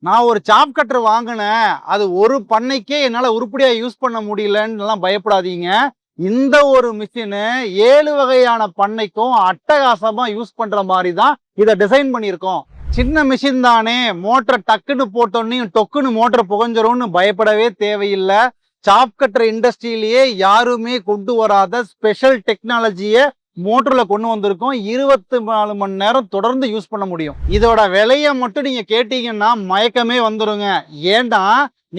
நான் ஒரு சாப் கட்டர் வாங்கினேன், அது ஒரு பண்ணைக்கே என்னால உருப்படியா யூஸ் பண்ண முடியலன்னுலாம் பயப்படாதீங்க. இந்த ஒரு மிஷினு 7 வகையான பண்ணைக்கும் அட்டகாசமா யூஸ் பண்ற மாதிரி தான் இதை டிசைன் பண்ணியிருக்கோம். சின்ன மிஷின் தானே, மோட்டர் டக்குன்னு போட்டோன்னையும் டொக்குன்னு மோட்டர் புகஞ்சிரும்னு பயப்படவே தேவையில்லை. சாப் கட்டர் இண்டஸ்ட்ரியிலேயே யாருமே கொண்டு வராத ஸ்பெஷல் டெக்னாலஜியை மோட்டர்ல கொண்டு வந்திருக்கோம். 24 மணி நேரம் தொடர்ந்து யூஸ் பண்ண முடியும். இதோட விலையை மட்டும் நீங்க கேட்டீங்கன்னா மயக்கமே வந்துருங்க. ஏண்டா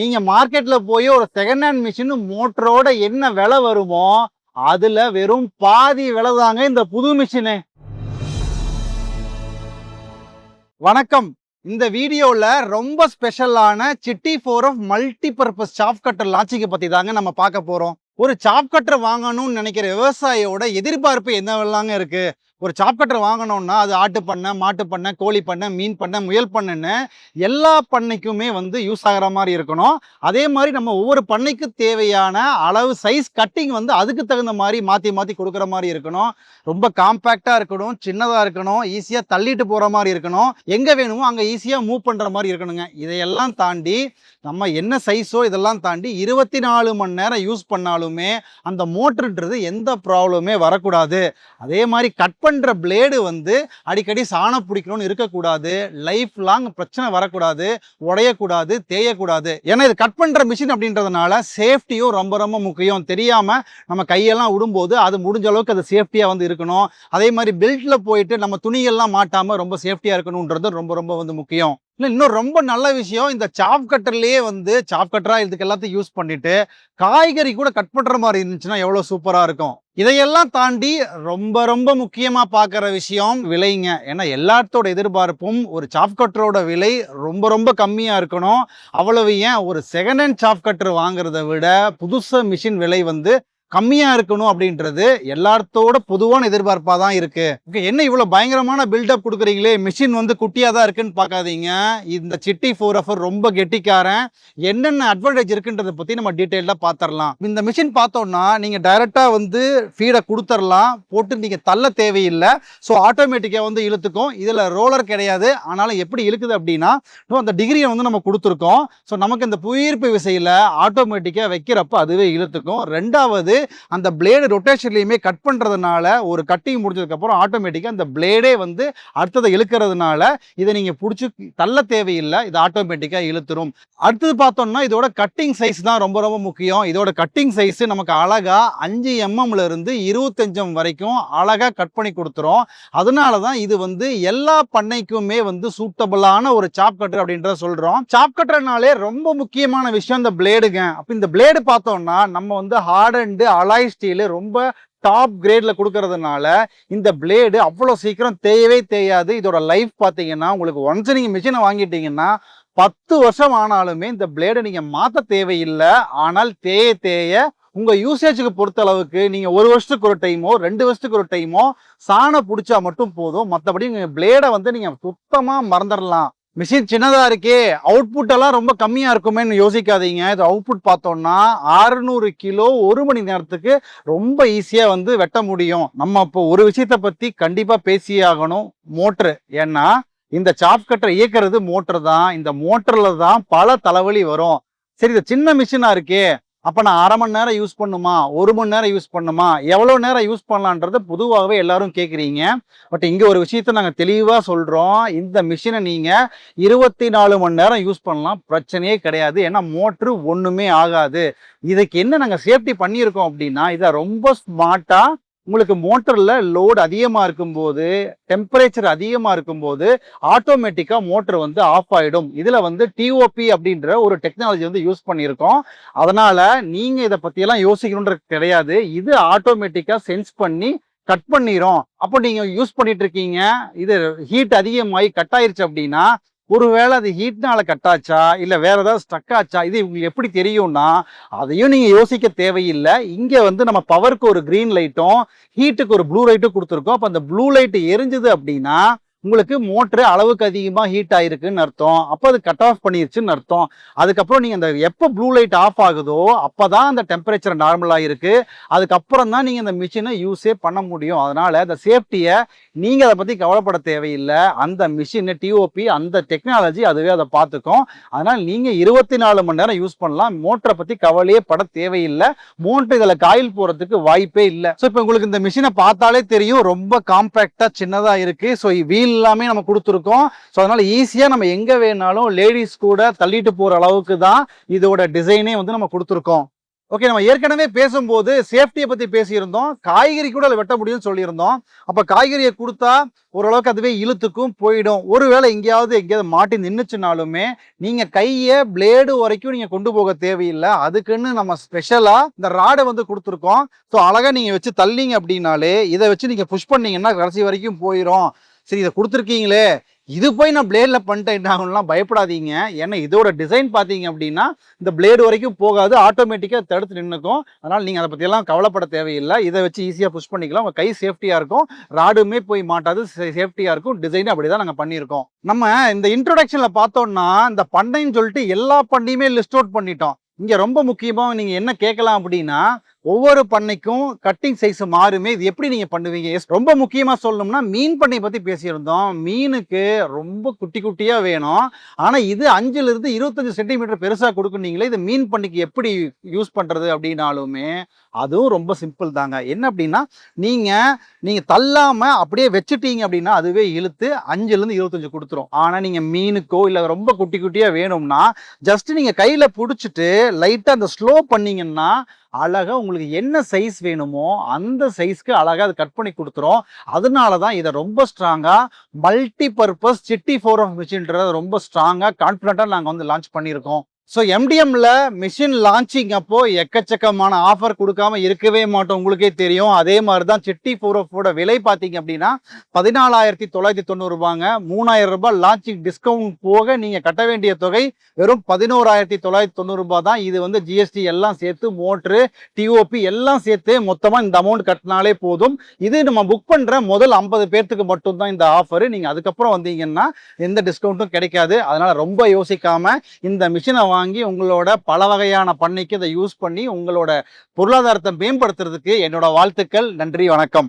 நீங்க மார்க்கெட்ல போய் ஒரு செகண்ட் ஹேண்ட் மிஷின் மோட்டரோட என்ன விலை வருமோ அதுல வெறும் பாதி விலை தாங்க இந்த புது மிஷினு. வணக்கம். இந்த வீடியோல ரொம்ப ஸ்பெஷலான city 4F multi purpose chop cutter லான்ச்சிங்கை பத்தி தாங்க நம்ம பார்க்க போறோம். ஒரு சாப் கட்டர் வாங்கணும்னு நினைக்கிற விவசாயியோட எதிர்பார்ப்பு என்னவெல்லாங்க இருக்கு? ஒரு சாப் கட்டர் வாங்கணும்னா அது ஆட்டு பண்ணை, மாட்டு பண்ணை, கோழி பண்ணை, மீன் பண்ணை, முயல் பண்ணைன்னு எல்லா பண்ணைக்குமே யூஸ் ஆகிற மாதிரி இருக்கணும். அதே மாதிரி நம்ம ஒவ்வொரு பண்ணைக்கு தேவையான அளவு சைஸ் கட்டிங் அதுக்கு தகுந்த மாதிரி மாற்றி மாற்றி கொடுக்குற மாதிரி இருக்கணும். ரொம்ப காம்பேக்டாக இருக்கணும், சின்னதாக இருக்கணும், ஈஸியாக தள்ளிட்டு போகிற மாதிரி இருக்கணும், எங்கே வேணுமோ அங்கே ஈஸியாக மூவ் பண்ணுற மாதிரி இருக்கணுங்க. இதையெல்லாம் தாண்டி நம்ம என்ன சைஸோ இதெல்லாம் தாண்டி 24 மணி நேரம் யூஸ் பண்ணாலுமே அந்த மோட்டருன்றது எந்த ப்ராப்ளமே வரக்கூடாது. அதே மாதிரி கட் பண்ணுற பிளேடு அடிக்கடி சாணம் பிடிக்கணும்னு இருக்கக்கூடாது. லைஃப் லாங் பிரச்சனை வரக்கூடாது, உடையக்கூடாது, தேயக்கூடாது. ஏன்னா இது கட் பண்ணுற மிஷின் அப்படின்றதுனால சேஃப்டியும் ரொம்ப ரொம்ப முக்கியம். தெரியாமல் நம்ம கையெல்லாம் விடும்போது அது முடிஞ்ச அளவுக்கு அது சேஃப்டியாக இருக்கணும். அதே மாதிரி பெல்ட்டில் போயிட்டு நம்ம துணிகள்லாம் மாட்டாமல் ரொம்ப சேஃப்டியாக இருக்கணுன்றது ரொம்ப ரொம்ப முக்கியம். இல்லை, இன்னும் ரொம்ப நல்ல விஷயம், இந்த சாப் கட்டர்லேயே சாப் கட்டரா இதுக்கு எல்லாத்தையும் யூஸ் பண்ணிட்டு காய்கறி கூட கட் பண்ணுற மாதிரி இருந்துச்சுன்னா எவ்வளோ சூப்பராக இருக்கும். இதையெல்லாம் தாண்டி ரொம்ப ரொம்ப முக்கியமாக பார்க்குற விஷயம் விலைங்க. ஏன்னா எல்லாத்தோட எதிர்பார்ப்பும் ஒரு சாப் கட்டரோட விலை ரொம்ப ரொம்ப கம்மியாக இருக்கணும். அவ்வளவு ஏன், ஒரு செகண்ட் ஹேண்ட் சாப் கட்டர் வாங்குறத விட புதுசு மிஷின் விலை கம்மியா இருக்கணும் அப்படின்றது எல்லாத்தோட பொதுவான எதிர்பார்ப்பாக தான் இருக்கு. ஓகே, என்ன இவ்வளோ பயங்கரமான பில்டப் கொடுக்குறீங்களே, மிஷின் குட்டியாக தான் இருக்குன்னு பார்க்காதீங்க. இந்த சிட்டி 4F ரொம்ப கெட்டிக்காரன். என்னென்ன அட்வான்டேஜ் இருக்குன்றதை பற்றி நம்ம டீட்டெயிலாக பார்த்துடலாம். இந்த மிஷின் பார்த்தோம்னா நீங்கள் டைரெக்டாக ஃபீடை கொடுத்துடலாம், போட்டு நீங்கள் தள்ள தேவையில்லை. ஸோ ஆட்டோமேட்டிக்காக இழுத்துக்கும். இதில் ரோலர் கிடையாது. ஆனாலும் எப்படி இழுக்குது அப்படின்னா அந்த டிகிரியை நம்ம கொடுத்துருக்கோம். ஸோ நமக்கு இந்த புவியீர்ப்பு விசையில் ஆட்டோமேட்டிக்காக வைக்கிறப்ப அதுவே இழுத்துக்கும். ரெண்டாவது, அந்த பிளேடு ரொட்டேஷன்லயுமே கட் பண்றதுனால ஒரு கட்டிங் முடிஞ்சதுக்கு அப்புறம் ஆட்டோமேட்டிக்கா அந்த பிளேடே அடுத்ததை இழுக்கிறதுனால இதை நீங்க பிடிச்சி தள்ள தேவையில்லை, இது ஆட்டோமேட்டிக்கா இழுத்துரும். அடுத்தது பார்த்தோம்னா இதோட கட்டிங் சைஸ் தான் ரொம்ப ரொம்ப முக்கியம். இதோட கட்டிங் சைஸ் நமக்கு அழகா 5 mm இருந்து 25 mm வரைக்கும் அழகா கட் பண்ணி கொடுத்துரும். அதனாலதான் இது எல்லா பண்ணைக்குமே சூட்டபிளான ஒரு சாப் கட்டர் அப்படின்றத சொல்றோம். சாப் கட்டர்னாலே ரொம்ப முக்கியமான விஷயம் இந்த பிளேடுங்க. அப்ப இந்த பிளேடு பார்த்தோம்னா நம்ம ஹார்ட் அண்ட் அலாய் ஸ்டீல் ரொம்ப டாப் கிரேட்ல கொடுக்கறதுனால இந்த பிளேடு அவ்வளோ சீக்கிரம் தேயவே தேயாது. இதோட லைஃப் பார்த்தீங்கன்னா உங்களுக்கு ஒன்ஸ் நீங்க மிஷினை வாங்கிட்டீங்கன்னா 10 வருஷம் ஆனாலுமே இந்த பிளேடை நீங்க மாற்ற தேவையில்லை. ஆனால் தேய தேய உங்க யூசேஜுக்கு பொறுத்த அளவுக்கு நீங்க 1 வருஷத்துக்கு ஒரு டைமோ 2 வருஷத்துக்கு ஒரு டைமோ சாணம் பிடிச்சா மட்டும் போதும். மற்றபடி பிளேடை நீங்க சுத்தமா மறந்துடலாம். மிஷின் சின்னதா இருக்கே, அவுட்புட் எல்லாம் ரொம்ப கம்மியா இருக்குமேன்னு யோசிக்காதீங்க. இது அவுட்புட் பார்த்தோம்னா 600 கிலோ 1 மணி நேரத்துக்கு ரொம்ப ஈஸியா வெட்ட முடியும். நம்ம இப்போ ஒரு விஷயத்த பத்தி கண்டிப்பா பேசியே ஆகணும், மோட்டரு. ஏன்னா இந்த சாப் கட்டரை இயக்கிறது மோட்டர் தான். இந்த மோட்டர்ல தான் பல தலைவலி வரும். சரி, இது சின்ன மிஷினா இருக்கே, அப்போ நான் 1/2 மணி நேரம் யூஸ் பண்ணுமா, 1 மணி நேரம் யூஸ் பண்ணுமா, எவ்வளோ நேரம் யூஸ் பண்ணலான்றது பொதுவாகவே எல்லாரும் கேட்குறீங்க. பட் இங்கே ஒரு விஷயத்த நாங்கள் தெளிவாக சொல்கிறோம். இந்த மிஷினை நீங்கள் 24 மணி நேரம் யூஸ் பண்ணலாம், பிரச்சனையே கிடையாது. ஏன்னா மோட்ரு ஒன்றுமே ஆகாது. இதுக்கு என்ன நாங்கள் சேஃப்டி பண்ணியிருக்கோம் அப்படின்னா, இதை ரொம்ப ஸ்மார்ட்டாக உங்களுக்கு மோட்டரில் லோடு அதிகமாக இருக்கும்போது, டெம்பரேச்சர் அதிகமாக இருக்கும்போது ஆட்டோமேட்டிக்காக மோட்டர் ஆஃப் ஆகிடும். இதில் டிஓபி அப்படின்ற ஒரு டெக்னாலஜி யூஸ் பண்ணியிருக்கோம். அதனால் நீங்கள் இதை பற்றியெல்லாம் யோசிக்கணுன்றது கிடையாது. இது ஆட்டோமேட்டிக்காக சென்ஸ் பண்ணி கட் பண்ணிடும். அப்போ நீங்கள் யூஸ் பண்ணிட்டு இருக்கீங்க, இது ஹீட் அதிகமாகி கட் ஆயிருச்சு அப்படின்னா ஒருவேளை அது ஹீட்னால கட்டாச்சா இல்லை வேற ஏதாவது ஸ்ட்ரக் ஆச்சா, இது உங்களுக்கு எப்படி தெரியும்னா அதையும் நீங்கள் யோசிக்க தேவையில்லை. இங்கே நம்ம பவருக்கு ஒரு க்ரீன் லைட்டும் ஹீட்டுக்கு ஒரு ப்ளூ லைட்டும் கொடுத்துருக்கோம். அப்போ அந்த ப்ளூ லைட் எரிஞ்சுது அப்படின்னா உங்களுக்கு மோட்டரு அளவுக்கு அதிகமாக ஹீட் ஆயிருக்குன்னு அர்த்தம். அப்போ அது கட் ஆஃப் பண்ணிருச்சுன்னு அர்த்தம். அதுக்கப்புறம் நீங்கள் அந்த எப்போ ப்ளூ லைட் ஆஃப் ஆகுதோ அப்போ தான் அந்த டெம்பரேச்சர் நார்மலாக இருக்குது. அதுக்கப்புறம் தான் நீங்கள் இந்த மிஷினை யூஸே பண்ண முடியும். அதனால் இந்த சேஃப்டியை நீங்க அதை பத்தி கவலைப்பட தேவையில்லை. அந்த மிஷின் டிஓபி அந்த டெக்னாலஜி அதுவே அதை பார்த்துக்கும். அதனால நீங்க 24 மணி நேரம் யூஸ் பண்ணலாம். மோட்டரை பத்தி கவலையே பட தேவையில்லை. மோட்டர் இதுல காயில் போறதுக்கு வாய்ப்பே இல்லை. ஸோ இப்போ உங்களுக்கு இந்த மிஷினை பார்த்தாலே தெரியும், ரொம்ப காம்பேக்டா சின்னதா இருக்கு. ஸோ வீல் எல்லாமே நம்ம கொடுத்துருக்கோம். ஸோ அதனால ஈஸியா நம்ம எங்க வேணாலும் லேடிஸ் கூட தள்ளிட்டு போற அளவுக்கு தான் இதோட டிசைனே வந்து நம்ம கொடுத்துருக்கோம். ஓகே, நம்ம ஏற்கனவே பேசும்போது சேஃப்டியை பத்தி பேசியிருந்தோம். காய்கறி கூட அதில் வெட்ட முடியும்னு சொல்லியிருந்தோம். அப்ப காய்கறியை கொடுத்தா ஓரளவுக்கு அதுவே இழுத்துக்கும் போயிடும். ஒருவேளை எங்கேயாவது மாட்டி நின்றுச்சுனாலுமே நீங்க கையை பிளேடு வரைக்கும் நீங்க கொண்டு போக தேவையில்லை. அதுக்குன்னு நம்ம ஸ்பெஷலா இந்த ராடை வந்து கொடுத்துருக்கோம். ஸோ அழகா நீங்க வச்சு தள்ளிங்க அப்படின்னாலே இதை வச்சு நீங்க புஷ் பண்ணீங்கன்னா கடைசி வரைக்கும் போயிடும். சரி, இதை கொடுத்துருக்கீங்களே, இது போய் நான் பிளேடில் பண்ணிட்டேன் என்ன ஆகும்லாம் பயப்படாதீங்க. ஏன்னா இதோட டிசைன் பார்த்தீங்க அப்படின்னா இந்த பிளேடு வரைக்கும் போகாது, ஆட்டோமேட்டிக்காக தடுத்து நின்றுக்கும். அதனால் நீங்கள் அதை பற்றியெல்லாம் கவலைப்பட தேவையில்லை. இதை வச்சு ஈஸியாக புஷ் பண்ணிக்கலாம். உங்கள் கை சேஃப்டியாக இருக்கும், ராடுமே போய் மாட்டாது, சேஃப்டியாக இருக்கும். டிசைன் அப்படி தான் நாங்கள் பண்ணியிருக்கோம். நம்ம இந்த இன்ட்ரோடக்ஷனில் பார்த்தோம்னா இந்த பண்ணைன்னு சொல்லிட்டு எல்லா பண்ணையுமே லிஸ்ட் அவுட் பண்ணிட்டோம். இங்கே ரொம்ப முக்கியமாக நீங்கள் என்ன கேட்கலாம் அப்படின்னா, ஒவ்வொரு பண்ணைக்கும் கட்டிங் சைஸ் மாறுமே, இது எப்படி நீங்க பண்ணுவீங்க? ரொம்ப முக்கியமா சொல்லணும்னா மீன் பண்ணை பத்தி பேசியிருந்தோம். மீனுக்கு ரொம்ப குட்டி குட்டியா வேணும். ஆனா இது 5ல இருந்து 25 சென்டிமீட்டர் பெருசா கொடுக்குனீங்களே, இது மீன் பண்ணைக்கு எப்படி யூஸ் பண்றது அப்படின்னாலுமே அதுவும் ரொம்ப சிம்பிள் தாங்க. என்ன அப்படின்னா நீங்க தள்ளாம அப்படியே வச்சுட்டீங்க அப்படின்னா அதுவே இழுத்து 5ல இருந்து 25 கொடுத்துரும். ஆனா நீங்க மீனுக்கோ இல்ல ரொம்ப குட்டி குட்டியா வேணும்னா ஜஸ்ட் நீங்க கையில பிடிச்சிட்டு லைட்டா அந்த ஸ்லோ பண்ணீங்கன்னா அழகா உங்களுக்கு என்ன சைஸ் வேணுமோ அந்த சைஸ்க்கு அழகா அது கட் பண்ணி கொடுத்துரும். அதனால தான் இதை ரொம்ப ஸ்ட்ராங்கா மல்டி பர்பஸ் சிட்டி 4 மிஷின்ன்றத ரொம்ப ஸ்ட்ராங்கா கான்ஃபிடண்டா நாங்கள் வந்து லான்ச் பண்ணியிருக்கோம். ஸோ எம்டிஎம்ல மிஷின் லான்ச்சிங் அப்போ எக்கச்சக்கமான ஆஃபர் கொடுக்காம இருக்கவே மாட்டோம், உங்களுக்கே தெரியும். அதே மாதிரி தான் சிட்டி 4 விலை பார்த்தீங்க அப்படின்னா 14,990 ரூபாங்க. 3,000 ரூபாய் லான்ச்சிங் டிஸ்கவுண்ட் போக நீங்க கட்ட வேண்டிய தொகை வெறும் 11,990 ரூபாய் தான். இது வந்து ஜிஎஸ்டி எல்லாம் சேர்த்து மோட்ரு டிஓபி எல்லாம் சேர்த்து மொத்தமா இந்த அமௌண்ட் கட்டினாலே போதும். இது நம்ம புக் பண்ற முதல் 50 பேர்த்துக்கு மட்டும்தான் இந்த ஆஃபர். நீங்க அதுக்கப்புறம் வந்தீங்கன்னா எந்த டிஸ்கவுண்ட்டும் கிடைக்காது. அதனால ரொம்ப யோசிக்காம இந்த மிஷினை வாங்கி உங்களோட பல வகையான பண்ணைக்கு இதை யூஸ் பண்ணி உங்களோட பொருளாதாரத்தை மேம்படுத்துறதுக்கு என்னோட வாழ்த்துக்கள். நன்றி, வணக்கம்.